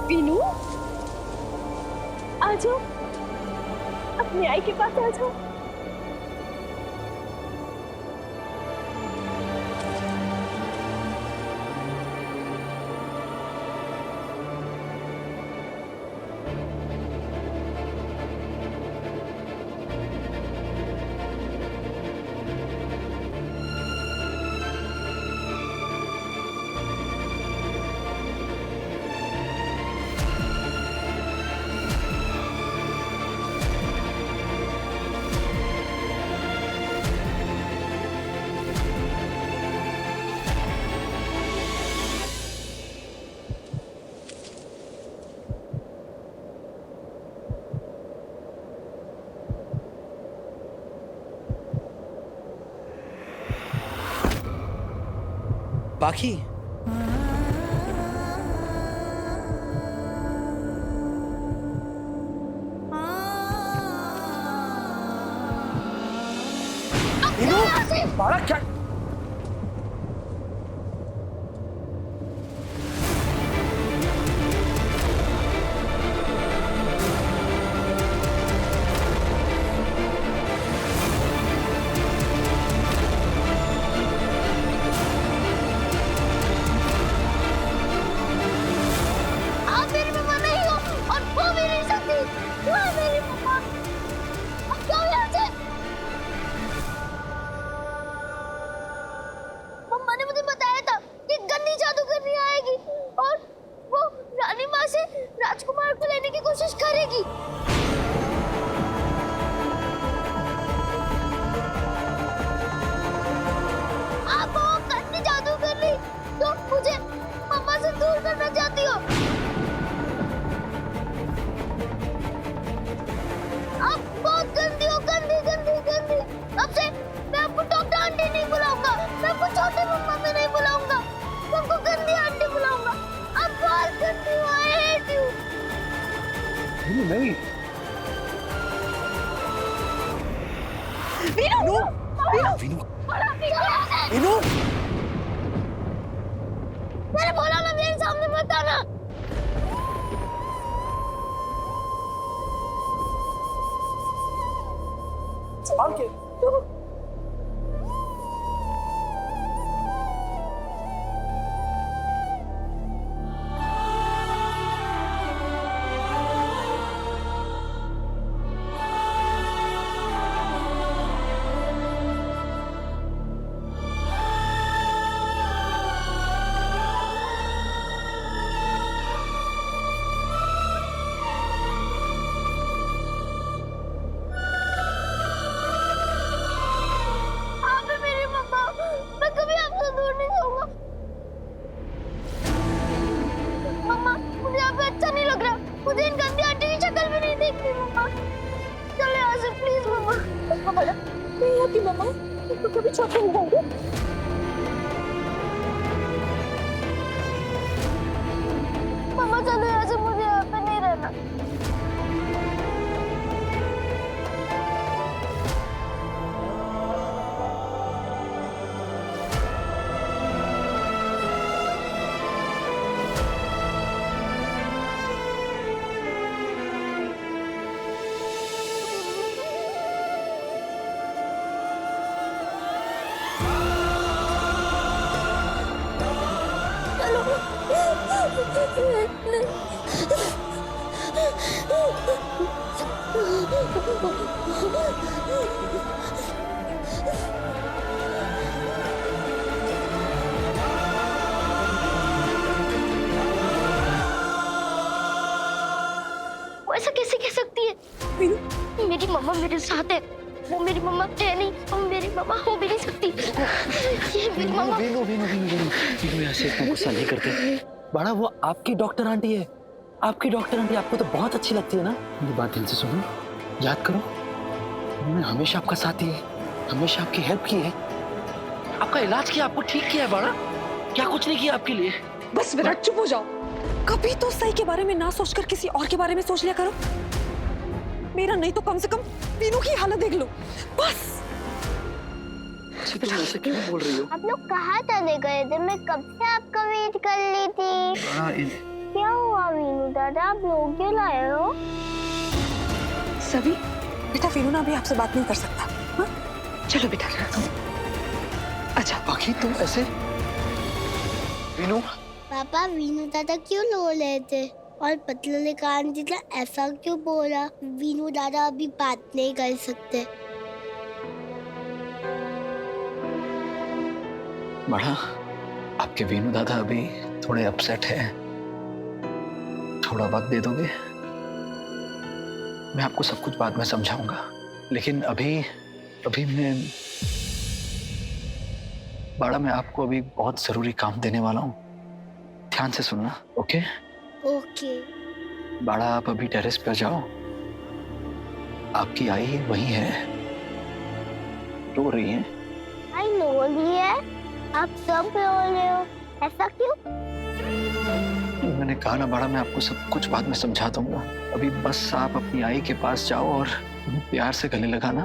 वीनू, आ जाओ, अपनी आई के पास आ जाओ। पाखी, वीनू, बालक क्या? राजकुमार को लेने की कोशिश करेगी। आप वो गंदी जादू कर रही तो मुझे मम्मा से दूर करना चाहती हो। आप बहुत गंदी हो, गंदी गंदी गंदी। अब से मैं आपको डॉक्टर आंटी नहीं बुलाऊंगा, मैं आपको छोटी मम्मा भी नहीं बुलाऊंगा, मैं आपको गंदी आंटी बुलाऊंगा। आप बहुत गंदी हो, I hate you। नहीं, वीनू, वीनू, वीनू, मैंने बोला ना मेरे सामने मत आना। संभाल के। मुझे इन गंदी आंटी की शक्ल भी नहीं देखती मम्मा। चलो यहाँ से प्लीज मम्मा। मम्मा मैं यहाँ की मम्मा, तो कभी छोटे नहीं होंगे। मम्मा चलो यहाँ से, मुझे यहाँ पे नहीं रहना। वो ऐसा कैसे कह सकती है? मेरी मम्मा मेरे साथ है, वो मेरी मम्मा है नहीं, वो मेरी मम्मा हो भी नहीं सकती। ये मेरी मम्मा। वीनू, वीनू, वीनू, वीनू, वीनू ऐसे इतना गुस्सा नहीं करते। बड़ा वो आपकी डॉक्टर आंटी है, आपकी डॉक्टर आंटी आपको तो बहुत अच्छी लगती है ना। मेरी बात दिल से सुनो, याद करो, उन्होंने हमेशा आपका साथ दिया है, हमेशा आपकी हेल्प की है, आपका इलाज किया, आपको ठीक किया है। बड़ा क्या कुछ नहीं किया आपके लिए? बस विराट चुप हो जाओ, कभी तो सही के बारे में ना सोचकर किसी और के बारे में सोच लिया करो। मेरा नहीं तो कम से कम वीनू की हालत देख लो बस। तुम ऐसे क्यों बोल रही हो? आप लोग कहाँ चले गए थे? मैं कब से आपका वेट कर ली थी। क्या हुआ वीनू दादा, आप लोग क्यों लाए हो? सभी बेटा, वीनू ना अभी आपसे बात नहीं कर सकता। हाँ चलो बेटा, अच्छा बाकी तुम ऐसे वीनू, पापा वीनू दादा क्यों रो रहे थे? और पतलू ने कहा आंटी ने ऐसा क्यों बोला? वीनू दादा अभी बात नहीं कर सकते। बड़ा आपके वीनू दादा अभी थोड़े अपसेट है, थोड़ा वक्त दे दोगे? मैं आपको सब कुछ बाद में समझाऊंगा, लेकिन अभी अभी बड़ा मैं आपको अभी बहुत जरूरी काम देने वाला हूँ, ध्यान से सुनना। Okay okay. बड़ा आप अभी टेरेस पर जाओ, आपकी आई वही है, रो रही है। आई नो रही है, आप सब रो रहे हो, ऐसा क्यों? मैंने कहा ना बड़ा, मैं आपको सब कुछ बाद में समझा दूंगा। अभी बस आप अपनी आई के पास जाओ और उन्हें प्यार से गले लगाना,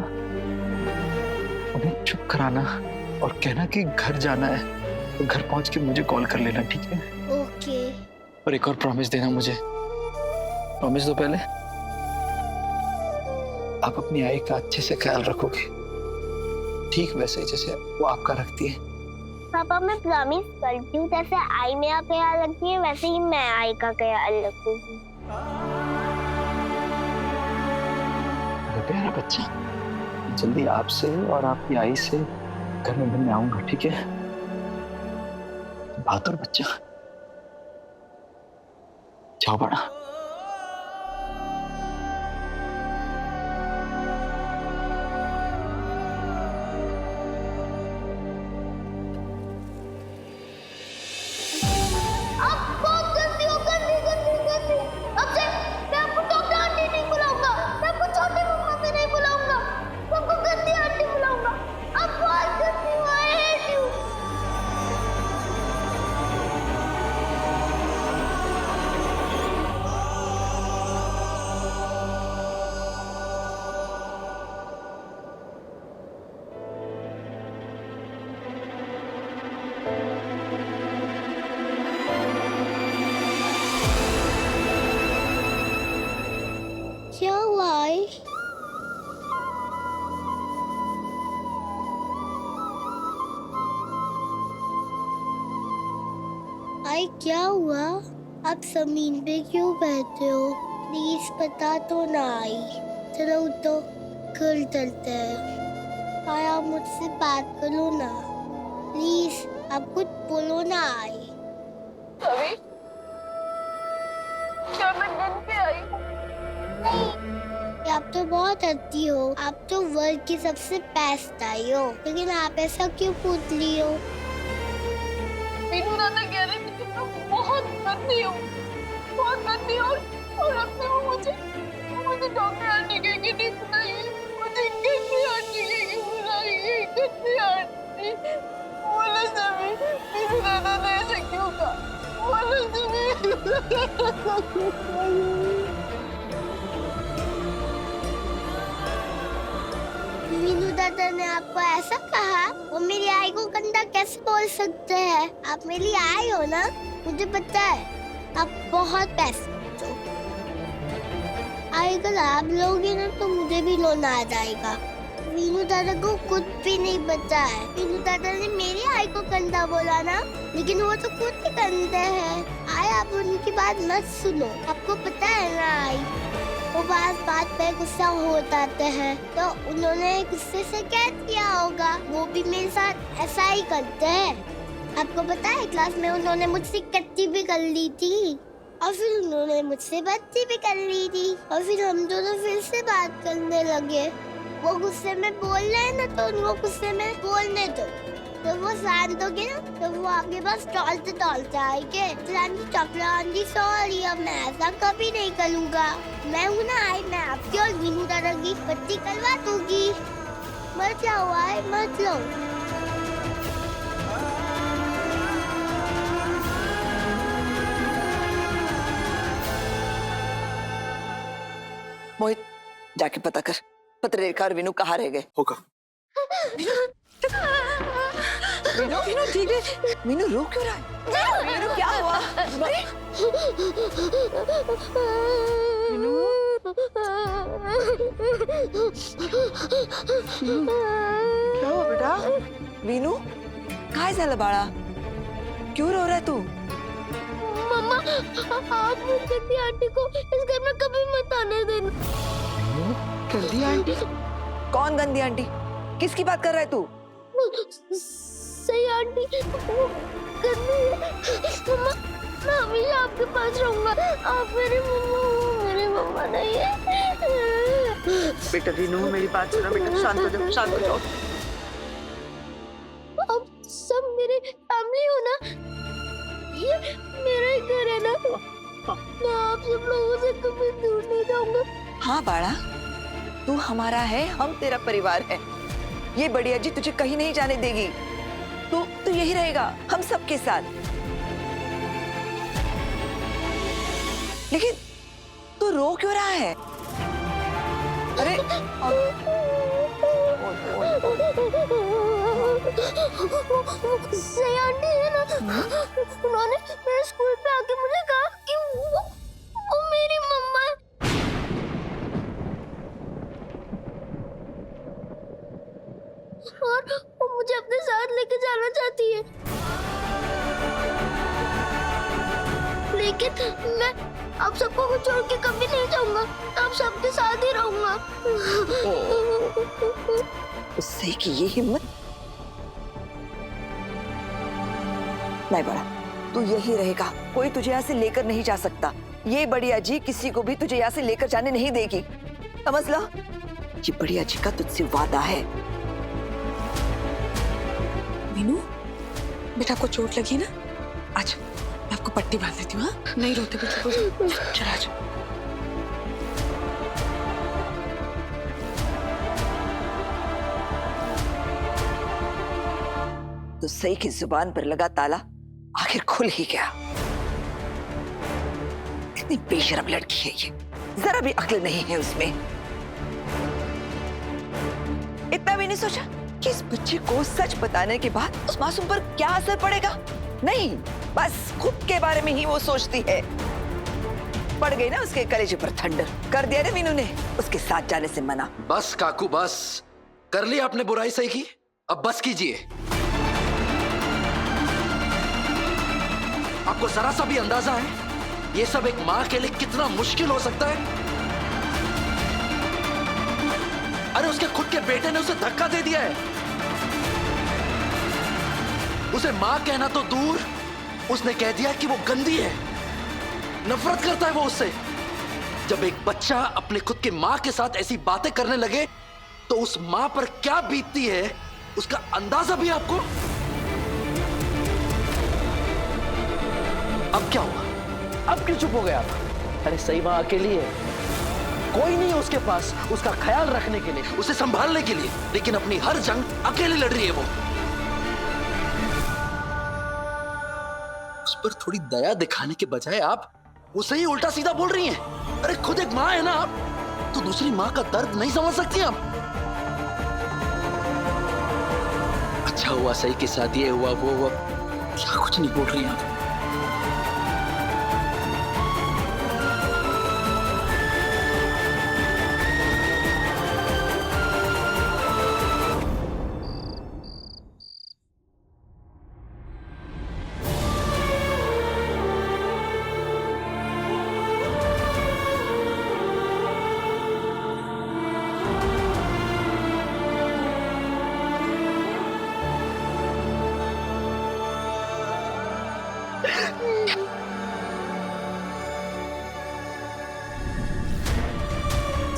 उन्हें चुप कराना और कहना कि घर जाना है, तो घर पहुंच के मुझे कॉल कर लेना, ठीक है? ओके। और एक और प्रॉमिस देना मुझे, प्रॉमिस दो पहले। आप अपनी आई का अच्छे से ख्याल रखोगे, ठीक वैसे ही जैसे वो आपका रखती है। पापा मैं प्रॉमिस करती हूँ, जैसे आई मेरा ख्याल रखती है वैसे ही मैं आई का ख्याल रखूंगी। मेरा प्यारा बच्चा, जल्दी आपसे और आपकी आई से घर में मिलने आऊंगा, ठीक है? बहादुर बच्चा, जाओ बड़ा। आप बहुत गंदी हो, गंदी गंदी गंदी। अब से मैं आपको डॉक्टर आंटी नहीं बुलाऊंगा, मैं आपको छोटी मम्मा भी नहीं बुलाऊंगा, मैं आपको गंदी आंटी बुलाऊंगा। आप बहुत गंदी हो, आई हेट यू। क्या हुआ आई? आई क्या हुआ? आप जमीन पे क्यों बैठे हो? प्लीज बता तो ना आई। चलो तो घर चलते हैं। आई आप मुझसे बात करो ना, प्लीज आप कुछ बोलो ना आई। सभी क्या मैं दिन पे आई हूँ? नहीं, आप तो बहुत अच्छी हो, आप तो वर्ल्ड की सबसे बेस्ट आई हो, लेकिन आप ऐसा क्यों पूछ ली हो? वीनू दादा कह रहे थे कि मैं बहुत गंदी हूँ, बहुत गंदी हूँ, और अब से वो मुझे डॉक्टर आंटी कह के नहीं बुलाएगी, मुझे गंदी आंटी कह के बुलाएगी, गंदी आंटी। बोलो सभी, वीनू दादा ने ऐसे क्यों कहा? बोलो सभी। वीनू दादा ने आपको ऐसा कहा? वो मेरी आई को गंदा कैसे बोल सकते हैं? आप मेरी आई हो ना, मुझे पता है आप बहुत बेस्ट हो। आई अगर आप लोगे ना तो मुझे भी रोना आ जाएगा। वीनू दादा को कुछ भी नहीं पता है। वीनू दादा ने मेरी आई को गंदा बोला ना, लेकिन वो तो खुद ही गंदे हैं। आई आप उनकी बात मत सुनो, आपको पता है ना आई वो बात पे गुस्सा हो जाते हैं, तो उन्होंने गुस्से से क्या किया होगा? वो भी मेरे साथ ऐसा ही करते हैं। आपको पता है क्लास में उन्होंने मुझसे कट्टी भी कर ली थी, और फिर उन्होंने मुझसे बातें भी कर ली थी, और फिर हम दोनों फिर से बात करने लगे। वो गुस्से में बोल रहे हैं ना, तो उनको गुस्से में बोलने दो। तो वो शांत हो गए ना, तो वो आपके पास टॉलते आएंगे। आंटी सॉरी, अब मैं ऐसा कभी नहीं करूँगा। मैं हूँ ना आई, मैं आपकी और वीनू दादा की पट्टी करवा दूंगी। मत जाओ आई, मत लो। मोहित, जाके पता कर पत्ररेखा और विनू कहाँ रह गए। होगा। मीनू मीनू ठीक है। मीनू रो क्यों रहा है? मीनू क्या हुआ? अरे मीनू क्या हुआ बेटा? मीनू काय झालं बाळा? क्यों रो रहा है तू? मम्मा आप मुझ गंदी आंटी को इस घर में कभी मत आने देना। गंदी आंटी? कौन गंदी आंटी? किसकी बात कर रहा है तू? सही आंटी वो गंदी है। मम्मा मैं हमेशा आपके पास रहूंगा। आप मेरी मम्मा हो, मेरी मम्मा नहीं है। बेटा मीनू मेरी बात सुनो बेटा, शांत हो जाओ, शांत हो जाओ। अब सब मेरे फैमिली हो ना, ये मेरा ही घर है ना। मैं आप सब लोगों से कभी दूर नहीं जाऊंगा। हाँ बाड़ा, तू हमारा है, हम तेरा परिवार है। ये बढ़िया जी तुझे कहीं नहीं जाने देगी। तू यही रहेगा हम सबके साथ। लेकिन तू रो क्यों रहा है? अरे सही आंटी है ना, उन्होंने मेरे स्कूल पे आके मुझे कहा कि वो मेरी मम्मा है। और वो मुझे अपने साथ लेके जाना चाहती है, लेकिन मैं आप सबको छोड़ के कभी नहीं जाऊंगा। आप सबके साथ ही रहूंगा। उससे की ये हिम्मत? नहीं बड़ा, तू यही रहेगा, कोई तुझे यहाँ से लेकर नहीं जा सकता। ये बढ़िया जी किसी को भी तुझे यहाँ से लेकर जाने नहीं देगी, समझ ला? ये बढ़िया जी का तुझसे वादा है। मीनू बेटा आपको चोट लगी ना, आज मैं आपको पट्टी बांध देती हूँ। हाँ नहीं रोते बेटा, चला आज। तो सही की जुबान पर लगा ताला आखिर खुल ही गया। कितनी बेशरम लड़की है ये, जरा भी अक्ल नहीं है उसमें। इतना भी नहीं सोचा कि इस बच्चे को सच बताने के बाद उस मासूम पर क्या असर पड़ेगा? नहीं, बस खुद के बारे में ही वो सोचती है। पड़ गई ना उसके कलेजे पर ठंडर। कर दिया ना मीनू ने उसके साथ जाने से मना। बस काकू बस, कर ली आपने बुराई सही की, अब बस कीजिए। आपको जरा सा भी अंदाजा है ये सब एक मां के लिए कितना मुश्किल हो सकता है? अरे उसके खुद के बेटे ने उसे धक्का दे दिया है। उसे मां कहना तो दूर, उसने कह दिया कि वो गंदी है, नफरत करता है वो उससे। जब एक बच्चा अपने खुद के मां के साथ ऐसी बातें करने लगे तो उस मां पर क्या बीतती है उसका अंदाजा भी आपको? अब क्या हुआ? अब क्यों चुप हो गया आप? अरे सही मां अकेली है, कोई नहीं है उसके पास उसका ख्याल रखने के लिए, उसे संभालने के लिए, लेकिन अपनी हर जंग अकेली लड़ रही है वो। उस पर थोड़ी दया दिखाने के बजाय आप उसे ही उल्टा सीधा बोल रही हैं। अरे खुद एक मां है ना आप, तो दूसरी मां का दर्द नहीं समझ सकती आप? अच्छा हुआ सही के साथ ये हुआ वो हुआ, क्या कुछ नहीं बोल रही आप?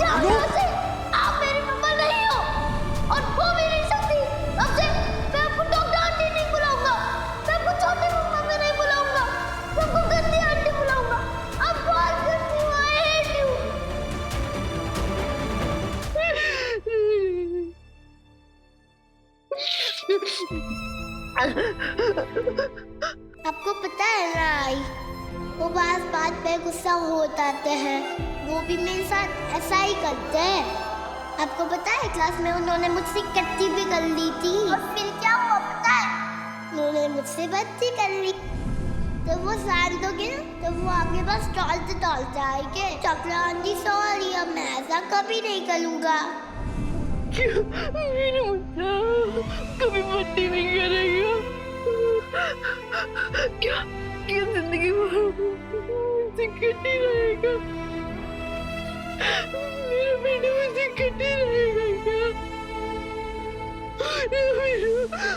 आप मेरी मम्मा नहीं हो और हो भी नहीं सकती। अब से मैं आपको डॉक्टर आंटी नहीं बुलाऊंगा, मैं आपको छोटी मम्मा भी नहीं बुलाऊंगा, मैं आपको गंदी आंटी बुलाऊंगा। आप बहुत गंदी हो, I hate you। आपको पता है ना आई, वो बात पे गुस्सा हो जाते हैं, वो भी मेरे साथ ऐसा ही करते हैं। आपको पता है क्लास में उन्होंने मुझसे कट्टी भी कर ली थी, और फिर क्या हुआ पता है? ने मुझसे बच्ची कर ली। जब वो शांत हो गए ना, तो वो आपके पास टॉलते आएंगे, चॉकलेट आंटी सॉरी, अब मैं ऐसा कभी नहीं करूँगा। क्यों मेरे मुन्ना कभी बर्थडे नहीं करेगा? क्या क्या जिंदगी भर मुझसे कटी रहेगा? मेरा बेटा मुझसे कटी रहेगा क्या?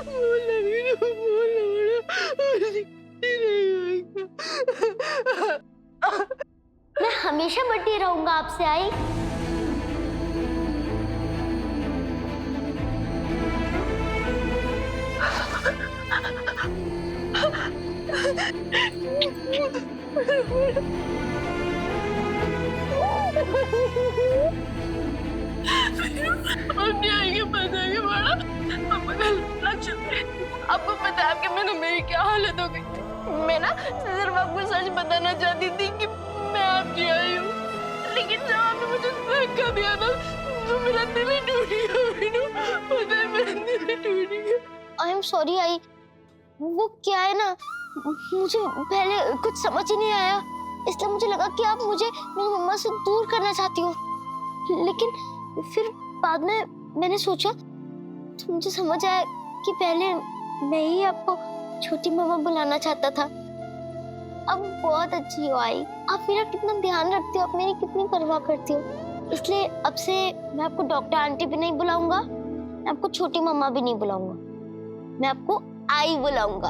बोला मुझसे कटी रहेगा क्या? मैं हमेशा बटी रहूंगा आपसे आई। अब नहीं आएंगे, बस आएंगे बड़ा। आपको पता है आपके मैंने मेरी क्या हालत हो गई? मैं ना सिर्फ आपको सच बताना चाहती थी कि मैं आपकी आई हूँ, लेकिन जब आपने मुझे धक्का दिया ना, तो मेरा दिल ही टूट गया। मीनू, पता है मेरा दिल ही टूट गया। I am sorry I. वो क्या है ना, मुझे पहले कुछ समझ ही नहीं आया, इसलिए मुझे लगा कि आप मुझे मेरी मम्मा से दूर करना चाहती हो, लेकिन फिर बाद में मैंने सोचा तो मुझे समझ आया कि पहले मैं ही आपको छोटी मम्मा बुलाना चाहता था। अब बहुत अच्छी हो आई, आप मेरा कितना ध्यान रखती हो, आप मेरी कितनी परवाह करती हो, इसलिए अब से मैं आपको डॉक्टर आंटी भी नहीं बुलाऊंगा, मैं आपको छोटी मम्मा भी नहीं बुलाऊंगा, मैं आपको आई बुलाऊंगा।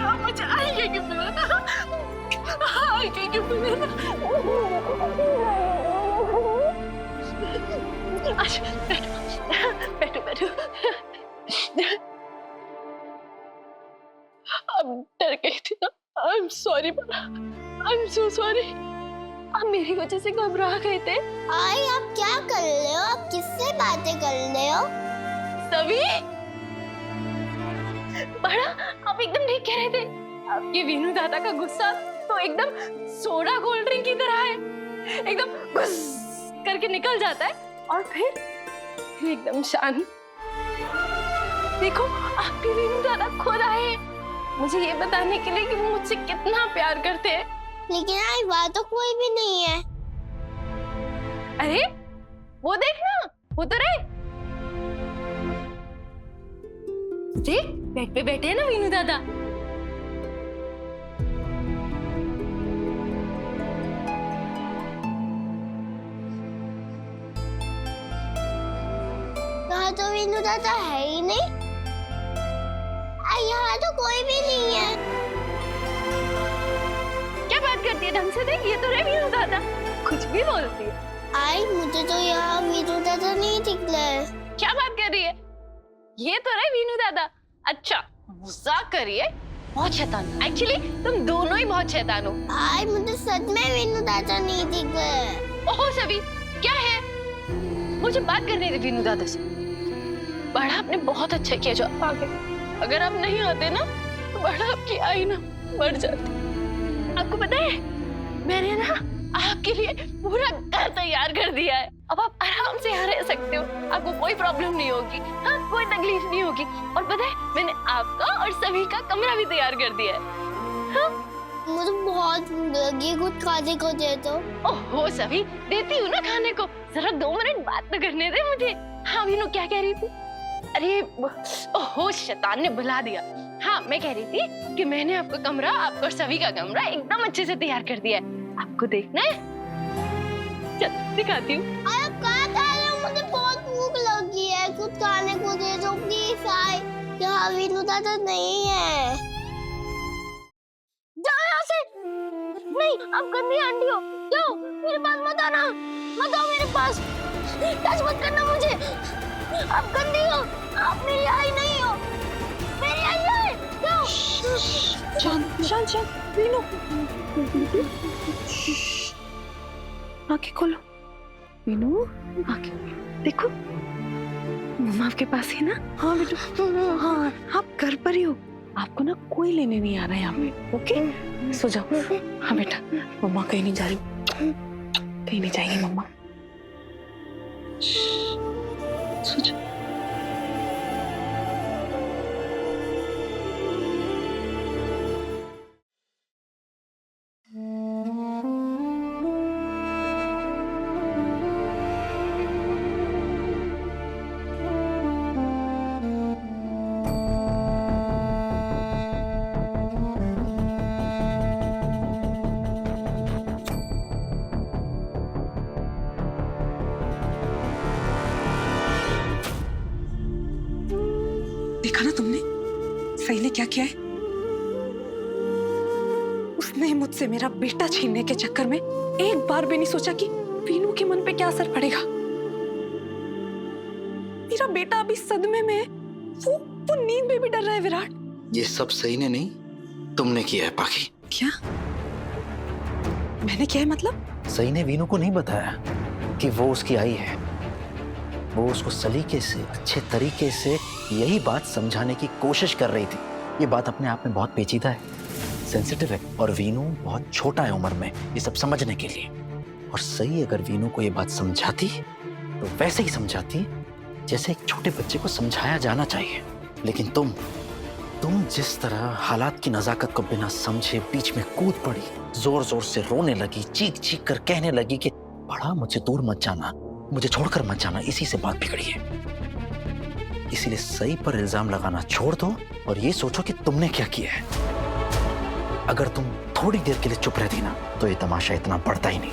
आप मुझे आई कह के बुलाना, आई कह के बुलाना। अच्छा बैठो बैठो। अब डर गई थी ना, आई एम सॉरी बड़ा, आई एम सो सॉरी। आप मेरी वजह से घबरा गए थे। आई आप क्या कर रहे हो, आप किससे बातें कर रहे हो? सभी बड़ा, आप एकदम ठीक कह रहे थे। आपके वीनू दादा का गुस्सा तो एकदम सोडा कोल्ड ड्रिंक की तरह है, एकदम गुस्स करके निकल जाता है और फिर एकदम शांत। देखो आपके वीनू दादा खुद आए मुझे ये बताने के लिए कि वो मुझसे कितना प्यार करते हैं। लेकिन आई वहाँ तो कोई भी नहीं है। अरे वो देखना, वो तो रे देख, बेड पे बैठे हैं ना वीनू दादा। यहाँ तो वीनू दादा है ही नहीं। यहाँ तो कोई भी नहीं है। क्या बात करती है, ढंग से देख, ये तो रे वीनू दादा, कुछ भी बोलती है। आई मुझे तो यहाँ वीनू दादा नहीं दिख रहा है। क्या बात कर रही है, ये तो रे वीनू दादा। अच्छा मजाक करिए, बहुत शैतान। एक्चुअली तुम दोनों ही बहुत शैतान हो। आई मुझे सच में वीनू दादा नहीं दिख रहा है। ओहो सभी, क्या है? मुझे बात करनी थी वीनू दादा से। बड़ा आपने बहुत अच्छा किया जो आप आ गए, अगर आप नहीं आते ना तो बड़ा आपकी आई ना मर जाती। आपको पता है मैंने ना आपके लिए पूरा घर तैयार कर दिया है, अब आप आराम से यहाँ रह सकते हो, आपको कोई प्रॉब्लम नहीं होगी, हाँ कोई तकलीफ नहीं होगी। और पता है मैंने आपका और सभी का कमरा भी तैयार कर दिया है। हाँ? मुझे बहुत भूख लगी, कुछ खाने को दे दो। ओहो सभी, देती हूँ ना खाने को, जरा 2 मिनट बात तो करने दे मुझे। हाँ वीनू क्या कह रही थी? अरे ओहो शैतान ने बुला दिया। हाँ मैं कह रही थी कि मैंने आपका कमरा, आपका और सभी का कमरा एकदम अच्छे से तैयार कर दिया है, आपको देखना है? चल दिखाती हूँ। आप कहाँ जा रहे हो? मुझे बहुत भूख लगी है, कुछ खाने को दे दो प्लीज। आई यहाँ वीनू दादा नहीं है। जाओ यहाँ से। नहीं आप गंदी आंटी हो, जाओ मेरे पास मत आना, मत आओ मेरे पास, टच मत करना मुझे, आप गंदी हो, आप मेरी आई नहीं हो, मेरी आई है। जाओ। शांत शांत शांत वीनू, आंखें खोलो वीनू, आंखें देखो, मम्मा आपके पास है ना? हाँ बेटू, हाँ आप घर पर ही हो, आपको ना कोई लेने नहीं आ रहा है यहाँ पे, ओके? सो जाओ। हाँ बेटा, मम्मा कहीं नहीं जा रही, कहीं नहीं जाएगी मम्मा। सो जा। देखा ना तुमने सही ने क्या किया है? उसने मुझसे मेरा बेटा छीनने के चक्कर में एक बार भी नहीं सोचा कि वीनू के मन पे क्या असर पड़ेगा। मेरा बेटा अभी सदमे में है। वो नींद में भी डर रहा है विराट। ये सब सही ने नहीं, तुमने किया है पाखी। क्या मैंने किया है मतलब? सही ने वीनू को नहीं बताया कि वो उसकी आई है। वो उसको सलीके से, अच्छे तरीके से यही बात समझाने की कोशिश कर रही थी। ये बात अपने आप में बहुत पेचीदा है, सेंसिटिव है, और वीनू बहुत छोटा है उम्र में ये सब समझने के लिए। और सही अगर वीनू को ये बात समझाती तो वैसे ही समझाती जैसे एक छोटे बच्चे को समझाया जाना चाहिए। लेकिन तुम जिस तरह हालात की नजाकत को बिना समझे बीच में कूद पड़ी, जोर जोर से रोने लगी, चीख चीख कर कहने लगी कि बड़ा मुझसे दूर मत जाना, मुझे छोड़कर मत जाना, इसी से बात बिगड़ी है। इसीलिए सही पर इल्जाम लगाना छोड़ दो और ये सोचो कि तुमने क्या किया है। अगर तुम थोड़ी देर के लिए चुप रहती ना तो ये तमाशा इतना बढ़ता ही नहीं।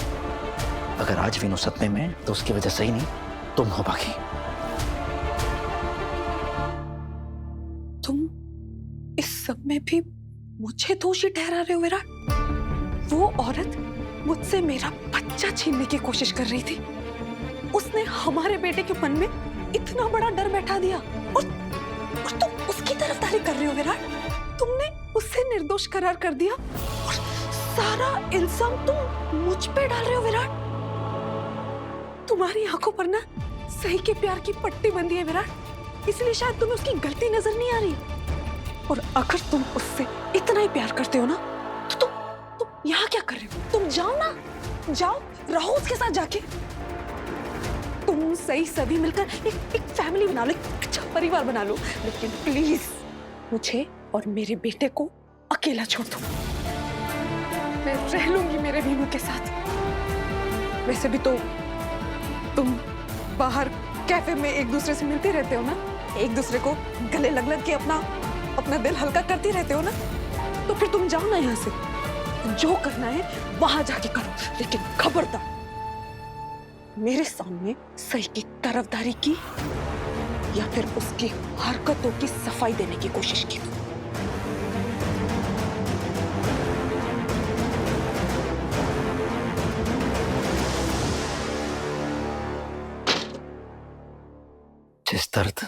अगर आज वीनू सदमे में तो उसकी वजह सही नहीं, तुम हो बाकी। तुम इस सब में भी मुझे दोषी ठहरा रहे हो विराट। वो औरत मुझसे मेरा बच्चा छीनने की कोशिश कर रही थी। उसने हमारे बेटे के मन में इतना बड़ा डर बैठा दिया और तुम उसकी तरफदारी कर रहे हो विराट। तुमने उसे निर्दोष करार कर दिया और सारा इल्जाम तुम मुझ पे डाल रहे हो विराट। तुम्हारी आंखों पर ना सही के प्यार की पट्टी बंधी है विराट, इसलिए शायद तुम्हें उसकी गलती नजर नहीं आ रही। और अगर तुम उससे इतना ही प्यार करते हो ना तो तुम यहाँ क्या कर रहे हो? तुम जाओ ना, जाओ रहो उसके साथ जाके। तुम सही सभी मिलकर एक फैमिली बना लो, एक अच्छा परिवार बना लो। लेकिन प्लीज मुझे और मेरे बेटे को अकेला छोड़ दो। मैं रह लूंगी मेरे वीनू के साथ। वैसे भी तो तुम बाहर कैफे में एक दूसरे से मिलते रहते हो ना, एक दूसरे को गले लग लग के अपना दिल हल्का करते रहते हो ना। तो फिर तुम जाओ ना यहाँ से, जो करना है वहां जाके करो। लेकिन खबरदार मेरे सामने सही की तरफदारी की या फिर उसकी हरकतों की सफाई देने की कोशिश की। जिस दर्द,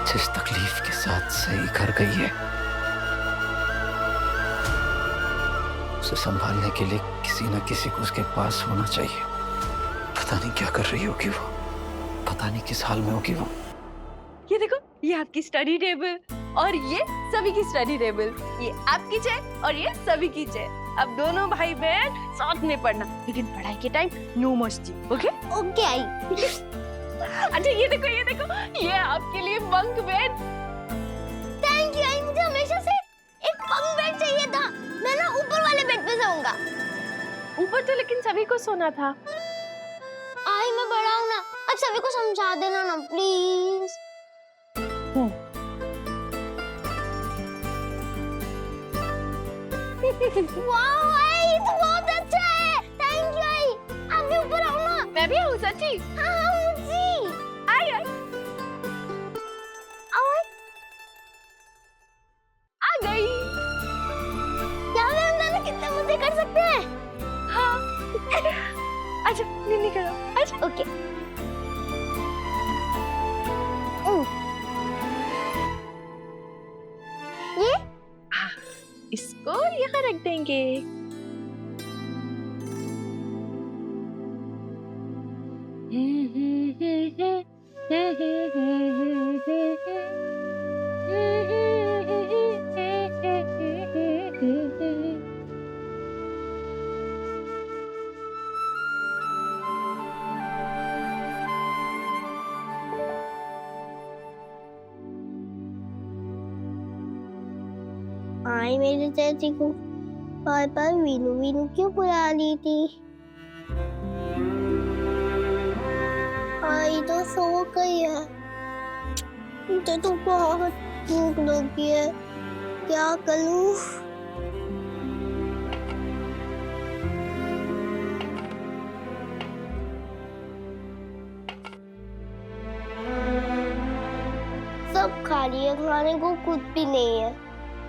जिस तकलीफ के साथ सही घर गई है, उसे संभालने के लिए किसी न किसी को उसके पास होना चाहिए। पता नहीं क्या कर रही होगी वो, पता नहीं किस हाल में होगी वो। ये देखो, ये आपकी स्टडी टेबल और ये सभी की स्टडी टेबल। ये आपकी चेयर और ये सभी की चेयर। अब दोनों भाई बहन साथ में पढ़ना, लेकिन पढ़ाई के टाइम नो मस्ती। Okay okay I. अच्छा ये देखो, ये आपके लिए बंक बेड। थैंक यू आई। मुझे हमेशा से एक बंक बेड चाहिए था। मैं ना ऊपर वाले बेड पे सोऊंगा। ऊपर तो लेकिन सभी को सोना था। आई मैं बड़ा हूँ ना, अब सभी को समझा देना ना प्लीज। वाओ आई, ये तो बहुत अच्छा है। थैंक यू आई। आप भी ऊपर आओ ना। मैं भी हूँ सच्ची। हाँ मुझे आई आओ आई। आ गई। क्या हम दोनों कितने मजे कर सकते हैं? हाँ अच्छा नीनी करो। अच्छा ओके। ये इसको यहाँ रख देंगे। आई मेरी चाची को बार बार वीनू वीनू क्यों बुला रही थी? आई तो सो गई है। मुझे तो बहुत भूख लगी है, क्या करूं? सब खा रही है, खाने को कुछ भी नहीं है।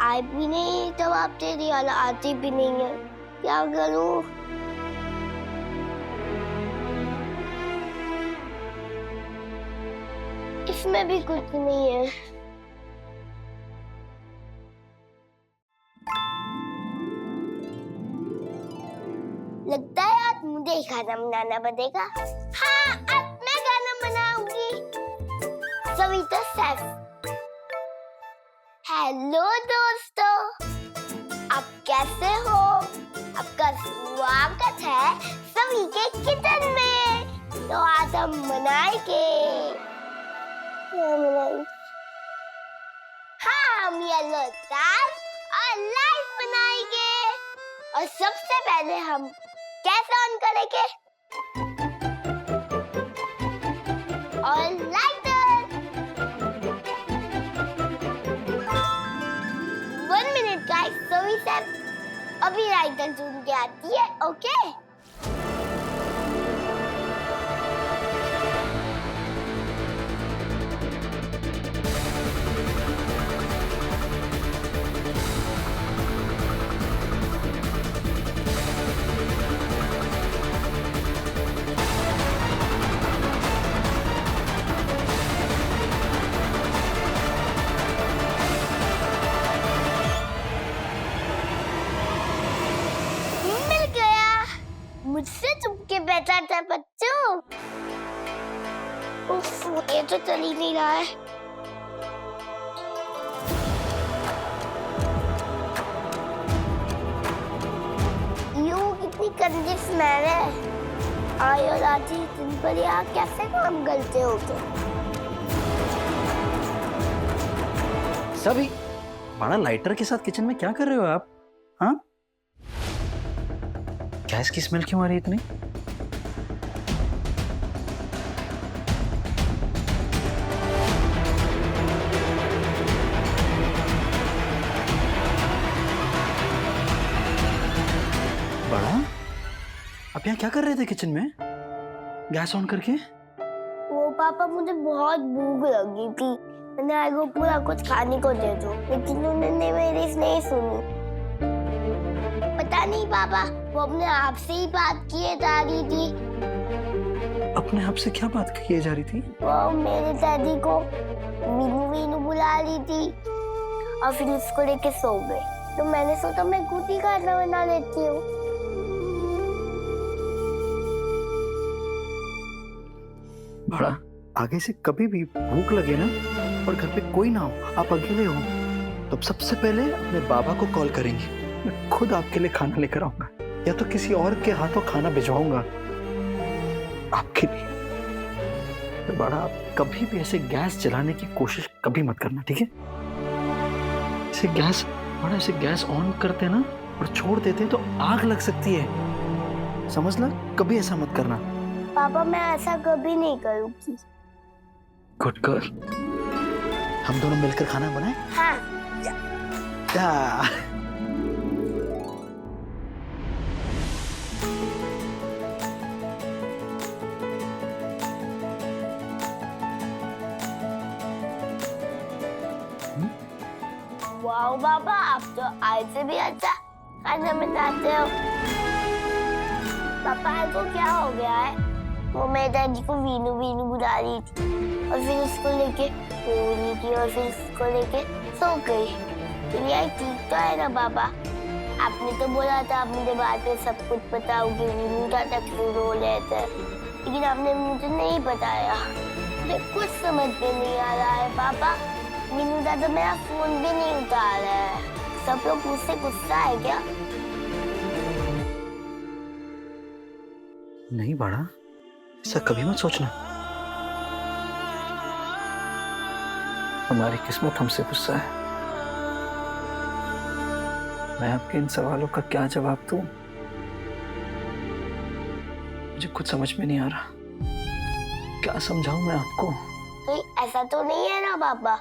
आई भी नहीं जवाब दे रही, आती भी नहीं है, क्या करूं? इसमें भी कुछ नहीं है। लगता है आज मुझे ही खाना बनाना पड़ेगा। हाँ, अब मैं खाना बनाऊंगी। सविता शेफ। हेलो दोस्तों, आप कैसे हो? आपका स्वागत है सभी के किचन में। तो आज हम बनाएंगे हम येलो दाल और लाइट बनाएंगे। और सबसे पहले हम गैस ऑन करेंगे और lighter. 1 minute guys, sorry sir, अभी लाइटर ढूंढ के आती है। ओके मुझसे चुपके बैठा था बच्चों। उफ, ये तो चल ही नहीं रहा है। यूं कितनी गंदी स्मेल है। आई और आजी दिन पर यहाँ कैसे काम करते होते? सभी बड़ा लाइटर के साथ किचन में क्या कर रहे हो आप? हाँ, गैस की स्मेल क्यों आ रही है इतनी? बड़ा, आप यहाँ क्या कर रहे थे किचन में गैस ऑन करके? वो पापा, मुझे बहुत भूख लगी थी, मैंने आई को पूरा कुछ खाने को दे दो, लेकिन उन्होंने मेरी नहीं सुनी। पता नहीं पापा, वो अपने आप से ही बात किए जा रही थी। अपने आप से क्या बात किए जा रही थी? वो मेरे दादी को वीनू वीनू बुला रही थी और फिर उसको लेके सो गए। तो मैंने सोचा मैं खुद ही खाना बना लेती हूँ। बड़ा, आगे से कभी भी भूख लगे ना और घर पे कोई ना हो, आप अकेले हो, तो सबसे पहले अपने बाबा को कॉल करेंगे। मैं खुद आपके लिए खाना लेकर आऊंगा या तो किसी और के हाथों खाना भिजवाऊंगा आपके लिए। तो बड़ा, आप कभी भी ऐसे गैस जलाने की कोशिश कभी मत करना, ठीक है? ऐसे गैस ऑन करते ना और छोड़ देते तो आग लग सकती है, समझ ला? कभी ऐसा मत करना। पापा, मैं ऐसा कभी नहीं करूँगी। Good girl. हम दोनों मिलकर खाना बनाएं? हाँ। वाओ बाबा, आप तो आज से भी अच्छा खाना बनाते हो। पापा को क्या हो गया है? वो मेरे दादी को वीनू वीनू बुला रही थी और फिर उसको लेके सो रही थी और फिर उसको लेके सो गई। तो ये ठीक तो है ना पापा? आपने तो बोला था आप मुझे बाद में सब कुछ बताओगे, वीनू दादा क्यों रो रहे थे, लेकिन आपने मुझे नहीं बताया। मुझे कुछ समझ में नहीं आ रहा है पापा। वीनू दादा मेरा फोन भी नहीं उठा रहा है। सब लोग मुझसे गुस्सा है क्या? नहीं बड़ा, ऐसा कभी मत सोचना। हमारी किस्मत हमसे गुस्सा है। मैं आपके इन सवालों का क्या जवाब दूं? मुझे कुछ समझ में नहीं आ रहा। क्या समझाऊं मैं आपको? कहीं ऐसा तो नहीं है ना पापा,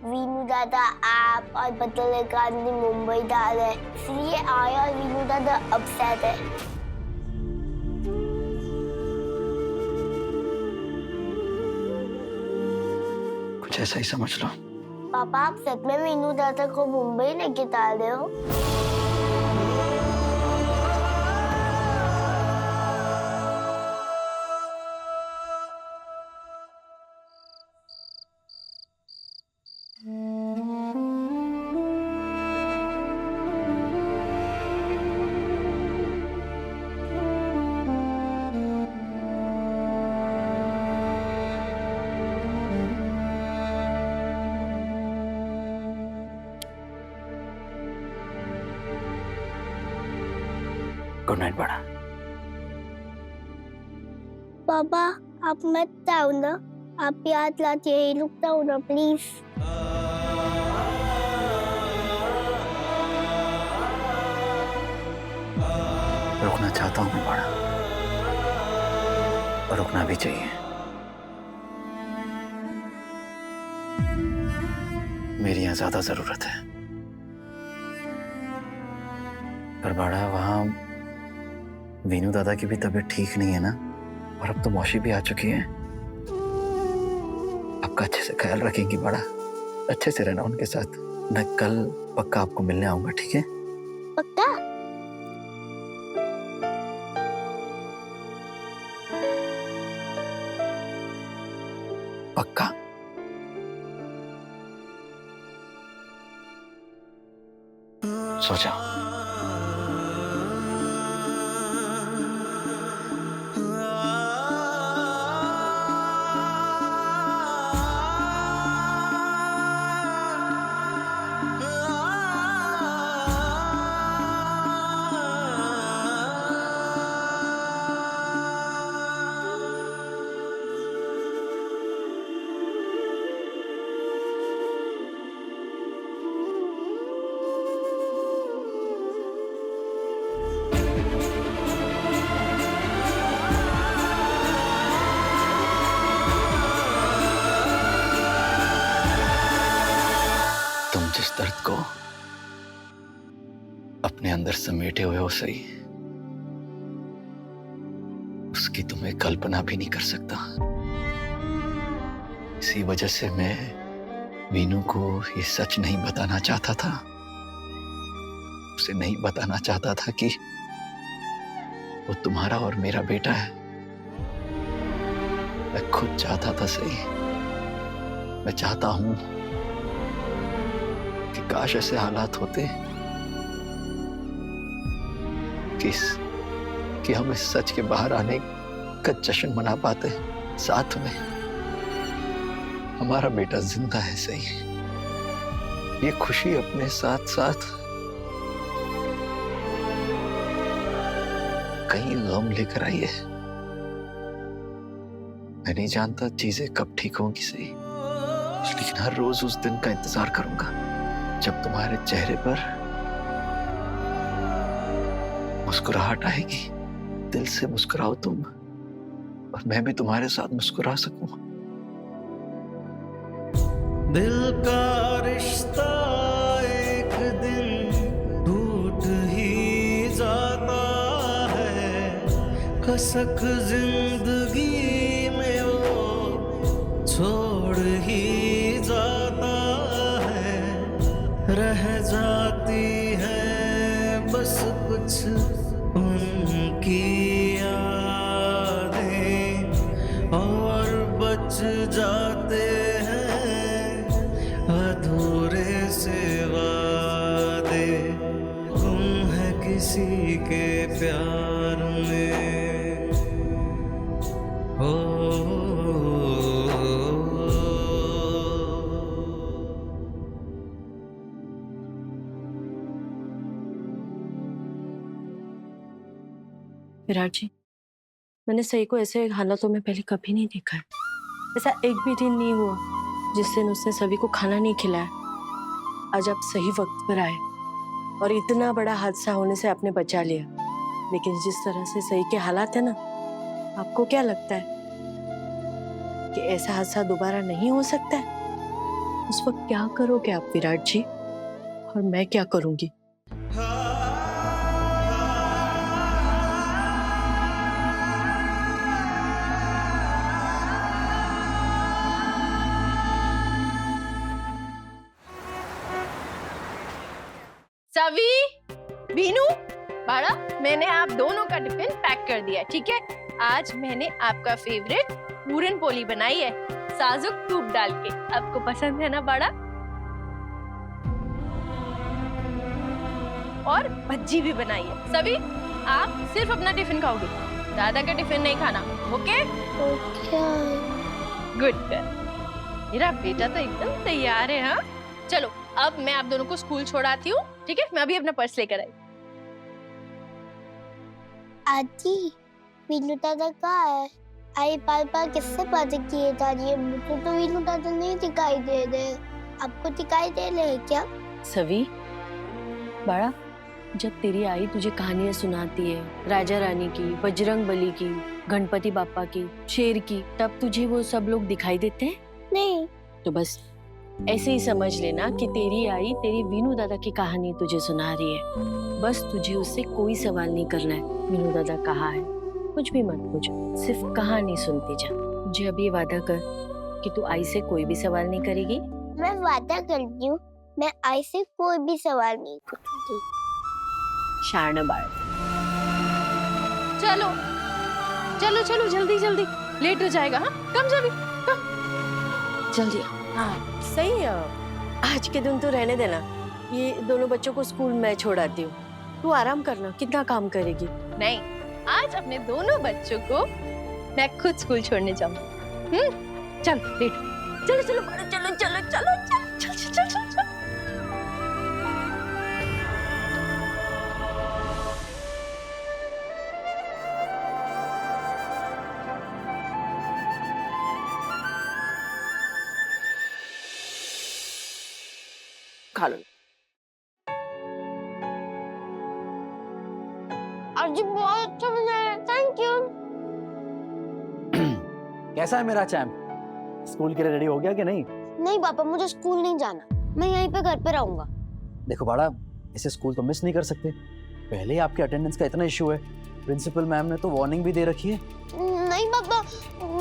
वीनू दादा आप और बतले गांधी मुंबई डाल है, इसलिए आया और वीनू दादा अपसेट है। कुछ ऐसा ही समझ लो। पापा आप सच में वीनू दादा को मुंबई लेके डाल रहे हो? गुड नाइट बड़ा। पापा आप मत जाओ ना, आप याद लाते ही रुक जाओ ना प्लीज। रुकना चाहता हूं मैं बड़ा, और रुकना भी चाहिए। मेरी यहाँ ज्यादा जरूरत है। पर बड़ा वहां वीनू दादा की भी तबीयत ठीक नहीं है ना, और अब तो मौसी भी आ चुकी है। आपका अच्छे से ख्याल रखेंगी बड़ा, अच्छे से रहना उनके साथ। मैं कल पक्का आपको मिलने आऊंगा, ठीक है? पक्का? पक्का। सो जाओ। तुम जिस दर्द को अपने अंदर समेटे हुए हो सही, उसकी तुम्हें कल्पना भी नहीं कर सकता। इसी वजह से मैं वीनू को ये सच नहीं बताना चाहता था। उसे नहीं बताना चाहता था कि वो तुम्हारा और मेरा बेटा है। मैं खुद चाहता था सही, मैं चाहता हूं कि काश ऐसे हालात होते कि हम इस सच के बाहर आने का जश्न मना पाते साथ में। हमारा बेटा जिंदा है सही, ये खुशी अपने साथ साथ कई गम लेकर आई है। मैं नहीं जानता चीजें कब ठीक होंगी सही, लेकिन हर रोज उस दिन का इंतजार करूंगा जब तुम्हारे चेहरे पर मुस्कुराहट आएगी। दिल से मुस्कुराओ तुम, और मैं भी तुम्हारे साथ मुस्कुरा सकूं। दिल का रिश्ता एक दिन टूट ही जाता है, कसक जिंदगी में वो छोड़ ही जाता है। रह जाती है बस कुछ उनकी यादें, और बच जाते हैं अधूरे से वादे। गुम है किसी के प्यार में हो। विराट जी, मैंने सही को ऐसे हालातों में पहले कभी नहीं देखा है। ऐसा एक भी दिन नहीं हुआ जिस दिन उसने सभी को खाना नहीं खिलाया। आज आप सही वक्त पर आए, और इतना बड़ा हादसा होने से आपने बचा लिया। लेकिन जिस तरह से सही के हालात है ना, आपको क्या लगता है कि ऐसा हादसा दोबारा नहीं हो सकता है? उस वक्त क्या करोगे आप विराट जी, और मैं क्या करूंगी? सवी, बीनू, बाड़ा, मैंने आप दोनों का टिफिन पैक कर दिया है, ठीक है? आज मैंने आपका फेवरेट पूरन पोली बनाई है, साजुक टूप डाल के। आपको पसंद है ना बाड़ा? और भज्जी भी बनाई है। सभी, आप सिर्फ अपना टिफिन खाओगे, दादा का टिफिन नहीं खाना, ओके? गुड गर्ल, मेरा बेटा तो एकदम तैयार है। हाँ, चलो अब मैं आप दोनों को स्कूल छोड़ आती हूँ, ठीक है? मैं अभी अपना पर्स लेकर आई। आजी, वीनू दादा कहाँ है? आई पापा किससे बातें किए जा रही है? मुझे तो वीनू दादा नहीं दिखाई दे रहे। आपको दिखाई दे रहे हैं क्या? सवी, बड़ा, जब तेरी आई तुझे कहानियां सुनाती है, राजा रानी की, बजरंग बली की, गणपति बापा की, शेर की, तब तुझे वो सब लोग दिखाई देते हैं? नहीं। तो बस ऐसे ही समझ लेना कि तेरी आई तेरी वीनू दादा की कहानी तुझे सुना रही है। बस तुझे उससे कोई सवाल नहीं करना है, वीनू दादा कहाँ है, कुछ भी मत पूछ, सिर्फ कहानी सुनती जा। मुझे अभी वादा कर कि तू आई से कोई भी सवाल नहीं करेगी। मैं वादा करती हूँ, मैं आई से कोई भी सवाल नहीं पूछूंगी। शान बाळ। चलो चलो चलो, जल्दी जल्दी, लेट हो जाएगा। हाँ, कम सभी, कम जल्दी। हाँ सही है, आज के दिन तो रहने देना, ये दोनों बच्चों को स्कूल मैं छोड़ आती हूँ, तू आराम करना, कितना काम करेगी। नहीं, आज अपने दोनों बच्चों को मैं खुद स्कूल छोड़ने जाऊंगी। चल लेट, चलो चलो चलो चलो चलो चलो चल चल चल चल चल। खा लो। आजी बहुत अच्छा बनाया, थैंक यू। कैसा है मेरा चैम्प? स्कूल के लिए रेडी हो गया कि नहीं? नहीं पापा, मुझे स्कूल नहीं जाना, मैं यहीं पे घर पे रहूंगा। देखो बाड़ा, इसे स्कूल तो मिस नहीं कर सकते। पहले ही आपके अटेंडेंस का इतना इशू है, प्रिंसिपल मैम ने तो वार्निंग भी दे रखी है। नहीं पापा,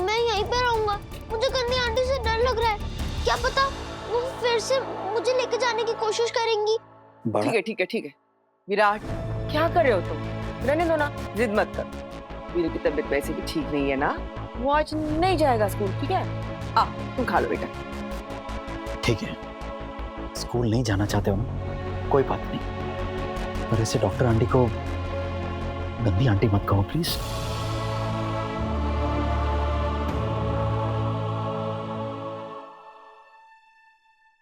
मैं यहीं पे रहूंगा, मुझे गंदी आंटी से डर लग रहा है। क्या पता वो फिर से मुझे लेके जाने की कोशिश करेंगी। ठीक है विराट, क्या कर रहे हो तुम? रहने दो ना, जिद मत कर। वीरू की तबीयत वैसे भी ठीक नहीं है ना, वो आज नहीं जाएगा स्कूल, ठीक है? आ, तुम खा लो बेटा। ठीक है, स्कूल नहीं जाना चाहते हो ना, कोई बात नहीं, पर ऐसे डॉक्टर आंटी को गंदी आंटी मत कहो प्लीज।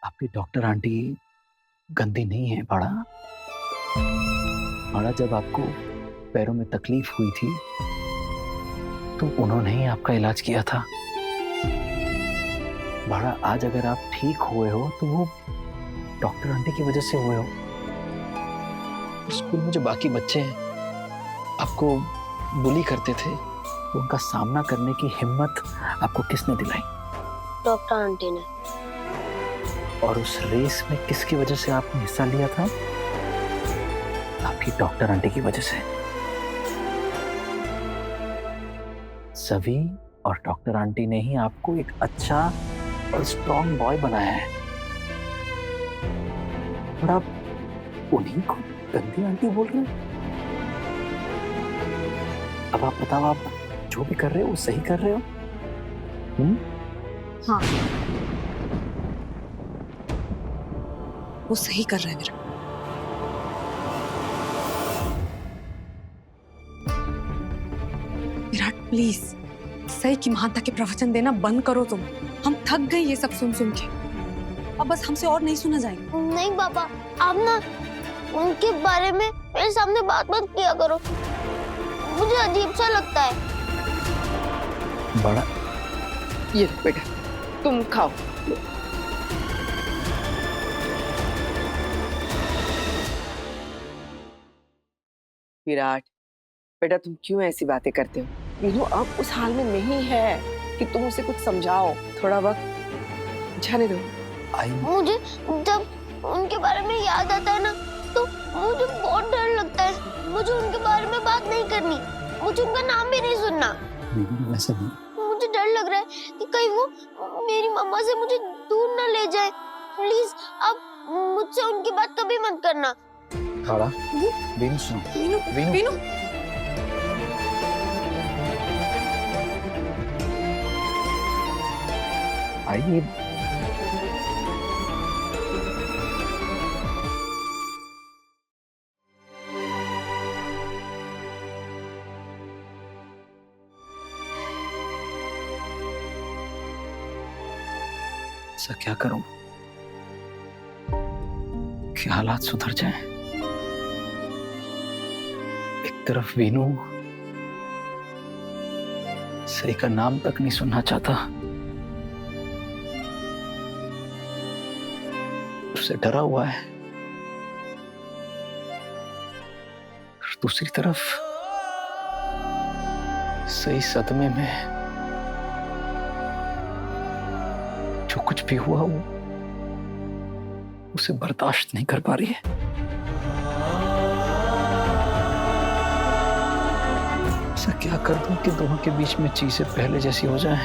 आपकी डॉक्टर आंटी गंदी नहीं है बाड़ा। बाड़ा, जब आपको पैरों में तकलीफ हुई थी तो उन्होंने ही आपका इलाज किया था। बाड़ा, आज अगर आप ठीक हुए हो तो वो डॉक्टर आंटी की वजह से हुए हो। स्कूल में जो बाकी बच्चे हैं आपको बुली करते थे, उनका सामना करने की हिम्मत आपको किसने दिलाई? डॉक्टर आंटी ने। और उस रेस में किसकी वजह से आपने हिस्सा लिया था? आपकी डॉक्टर आंटी की वजह से। सभी और डॉक्टर आंटी ने ही आपको एक अच्छा और स्ट्रॉन्ग बॉय बनाया है, और आप उन्हीं को गंदी आंटी बोल रहे हैं। अब आप बताओ, आप जो भी कर रहे हो वो सही कर रहे हो? हाँ, वो सही कर रहा है मेरा। विराट प्लीज, सही की महानता के प्रवचन देना बंद करो तुम। हम थक गए ये सब सुन सुन के, अब बस हमसे और नहीं सुना जाएगा। नहीं पापा, आप ना उनके बारे में मेरे सामने बात मत किया करो, मुझे अजीब सा लगता है। बड़ा, ये लो बेटा, तुम खाओ। विराट, बेटा तुम क्यों ऐसी बातें करते हो? वीनू अब उस हाल में नहीं है कि तुम उसे कुछ समझाओ। थोड़ा वक्त जाने दो। आई मुझे जब उनके बारे में याद आता है ना तो मुझे बहुत डर लगता है। मुझे उनके बारे में बात नहीं करनी, मुझे उनका नाम भी नहीं सुनना। वैसे नहीं। मुझे डर लग रहा है कि कहीं वो मेरी मम्मा से मुझे दूर ना ले जाए। प्लीज आप मुझसे उनकी बात कभी मत करना। बाड़ा, वीनू सुनो। वीनू वीनू आइए। ऐसा क्या करूं कि हालात सुधर जाएं? एक तरफ वीनू सही का नाम तक नहीं सुनना चाहता, उससे डरा हुआ है। और दूसरी तरफ सही सदमे में जो कुछ भी हुआ वो उसे बर्दाश्त नहीं कर पा रही है। ऐसा क्या कर दूं कि दोनों के बीच में चीजें पहले जैसी हो जाएं?